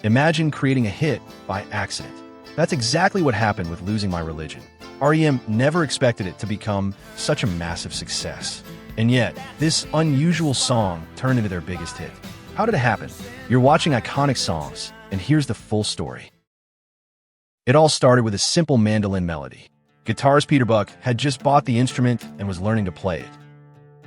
Imagine creating a hit by accident. That's exactly what happened with Losing My Religion. R.E.M. never expected it to become such a massive success. And yet, this unusual song turned into their biggest hit. How did it happen? You're watching iconic songs, and here's the full story. It all started with a simple mandolin melody. Guitarist Peter Buck had just bought the instrument and was learning to play it.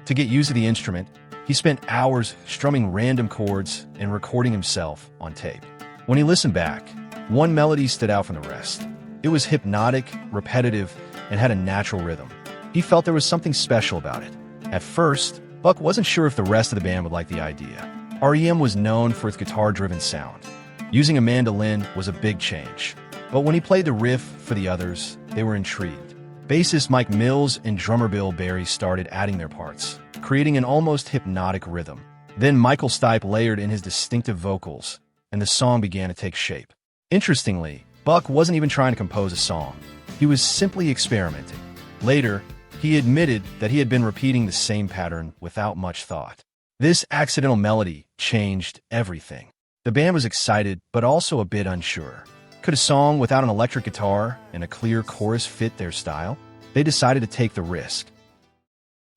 To get used to the instrument, he spent hours strumming random chords and recording himself on tape. When he listened back, one melody stood out from the rest. It was hypnotic, repetitive, and had a natural rhythm. He felt there was something special about it. At first, Buck wasn't sure if the rest of the band would like the idea. R.E.M. was known for its guitar-driven sound. Using a mandolin was a big change. But when he played the riff for the others, they were intrigued. Bassist Mike Mills and drummer Bill Berry started adding their parts, creating an almost hypnotic rhythm. Then Michael Stipe layered in his distinctive vocals, and the song began to take shape. Interestingly, Buck wasn't even trying to compose a song. He was simply experimenting. Later, he admitted that he had been repeating the same pattern without much thought. This accidental melody changed everything. The band was excited, but also a bit unsure. Could a song without an electric guitar and a clear chorus fit their style? They decided to take the risk.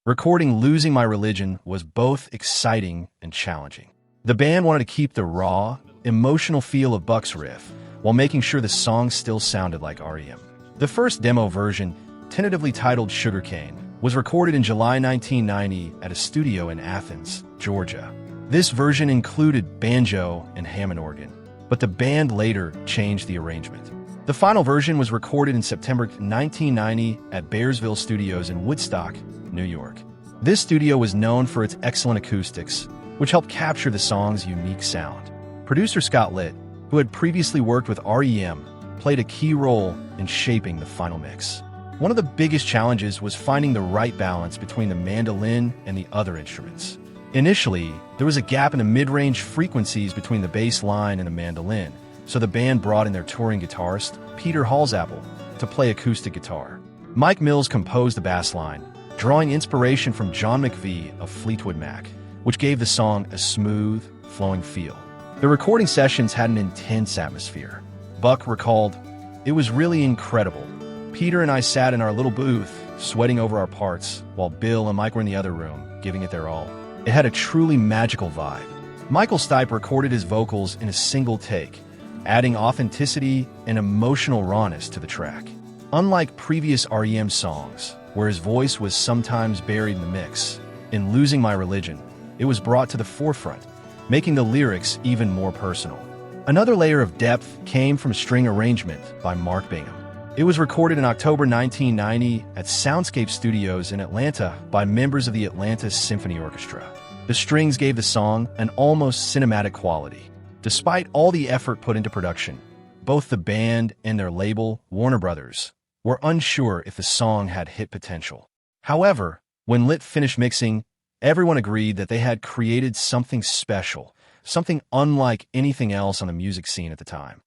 Recording Losing My Religion was both exciting and challenging. The band wanted to keep the raw, emotional feel of Buck's riff, while making sure the song still sounded like R.E.M. The first demo version, tentatively titled Sugarcane, was recorded in July 1990 at a studio in Athens, Georgia. This version included banjo and Hammond organ, but the band later changed the arrangement. The final version was recorded in September 1990 at Bearsville Studios in Woodstock, New York. This studio was known for its excellent acoustics, which helped capture the song's unique sound. Producer Scott Litt, who had previously worked with R.E.M., played a key role in shaping the final mix. One of the biggest challenges was finding the right balance between the mandolin and the other instruments. Initially, there was a gap in the mid-range frequencies between the bass line and the mandolin, so the band brought in their touring guitarist, Peter Halsapple, to play acoustic guitar. Mike Mills composed the bass line, drawing inspiration from John McVie of Fleetwood Mac, which gave the song a smooth, flowing feel. The recording sessions had an intense atmosphere. Buck recalled, "It was really incredible. Peter and I sat in our little booth, sweating over our parts, while Bill and Mike were in the other room, giving it their all. It had a truly magical vibe." Michael Stipe recorded his vocals in a single take, adding authenticity and emotional rawness to the track. Unlike previous R.E.M. songs, where his voice was sometimes buried in the mix, in Losing My Religion, it was brought to the forefront, making the lyrics even more personal. Another layer of depth came from string arrangement by Mark Bingham. It was recorded in October 1990 at Soundscape Studios in Atlanta by members of the Atlanta Symphony Orchestra. The strings gave the song an almost cinematic quality. Despite all the effort put into production, both the band and their label, Warner Brothers, were unsure if the song had hit potential. However, when Litt finished mixing, everyone agreed that they had created something special, something unlike anything else on the music scene at the time.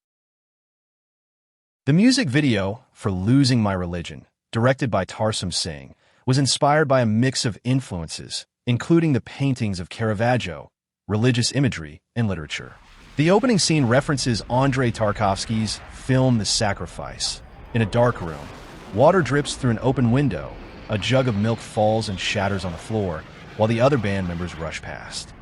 The music video for Losing My Religion, directed by Tarsum Singh, was inspired by a mix of influences, including the paintings of Caravaggio, religious imagery, and literature. The opening scene references Andrei Tarkovsky's film The Sacrifice. In a dark room, water drips through an open window, a jug of milk falls and shatters on the floor, while the other band members rush past.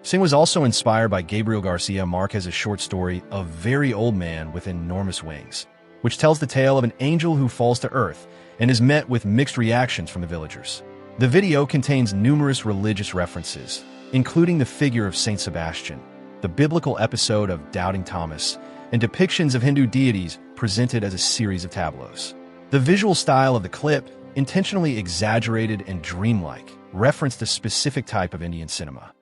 Singh was also inspired by Gabriel Garcia Marquez's short story A Very Old Man with Enormous Wings, which tells the tale of an angel who falls to earth and is met with mixed reactions from the villagers. The video contains numerous religious references, including the figure of Saint Sebastian, the biblical episode of Doubting Thomas, and depictions of Hindu deities presented as a series of tableaus. The visual style of the clip, intentionally exaggerated and dreamlike, referenced a specific type of Indian cinema.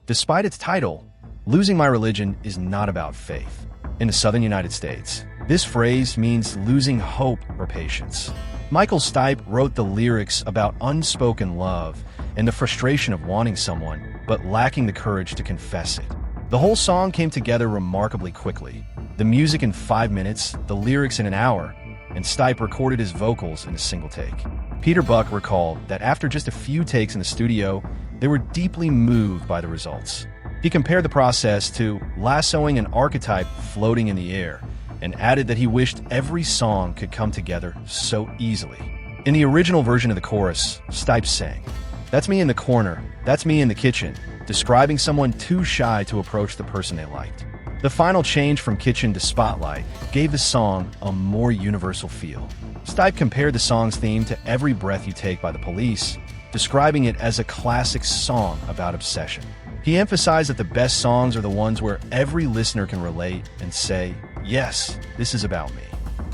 Despite its title, Losing My Religion is not about faith. In the southern United States, this phrase means losing hope or patience. Michael Stipe wrote the lyrics about unspoken love and the frustration of wanting someone, but lacking the courage to confess it. The whole song came together remarkably quickly. The music in 5 minutes, the lyrics in an hour, and Stipe recorded his vocals in a single take. Peter Buck recalled that after just a few takes in the studio, they were deeply moved by the results. He compared the process to lassoing an archetype floating in the air, and added that he wished every song could come together so easily. In the original version of the chorus, Stipe sang, "That's me in the corner, that's me in the kitchen," describing someone too shy to approach the person they liked. The final change from kitchen to spotlight gave the song a more universal feel. Stipe compared the song's theme to Every Breath You Take by The Police, describing it as a classic song about obsession. He emphasized that the best songs are the ones where every listener can relate and say, "Yes, this is about me."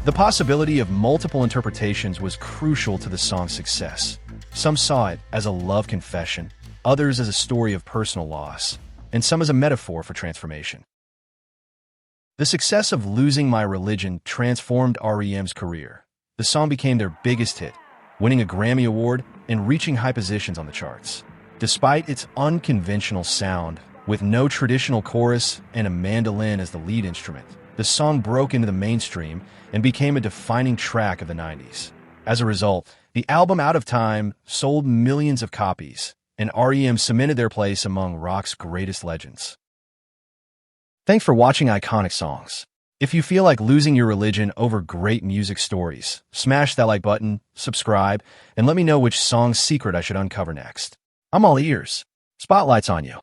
The possibility of multiple interpretations was crucial to the song's success. Some saw it as a love confession, others as a story of personal loss, and some as a metaphor for transformation. The success of Losing My Religion transformed R.E.M's career. The song became their biggest hit, winning a Grammy Award and reaching high positions on the charts. Despite its unconventional sound, with no traditional chorus and a mandolin as the lead instrument, the song broke into the mainstream and became a defining track of the 90s. As a result, the album Out of Time sold millions of copies, and R.E.M. cemented their place among rock's greatest legends. Thanks for watching Iconic Songs. If you feel like losing your religion over great music stories, smash that like button, subscribe, and let me know which song's secret I should uncover next. I'm all ears. Spotlight's on you.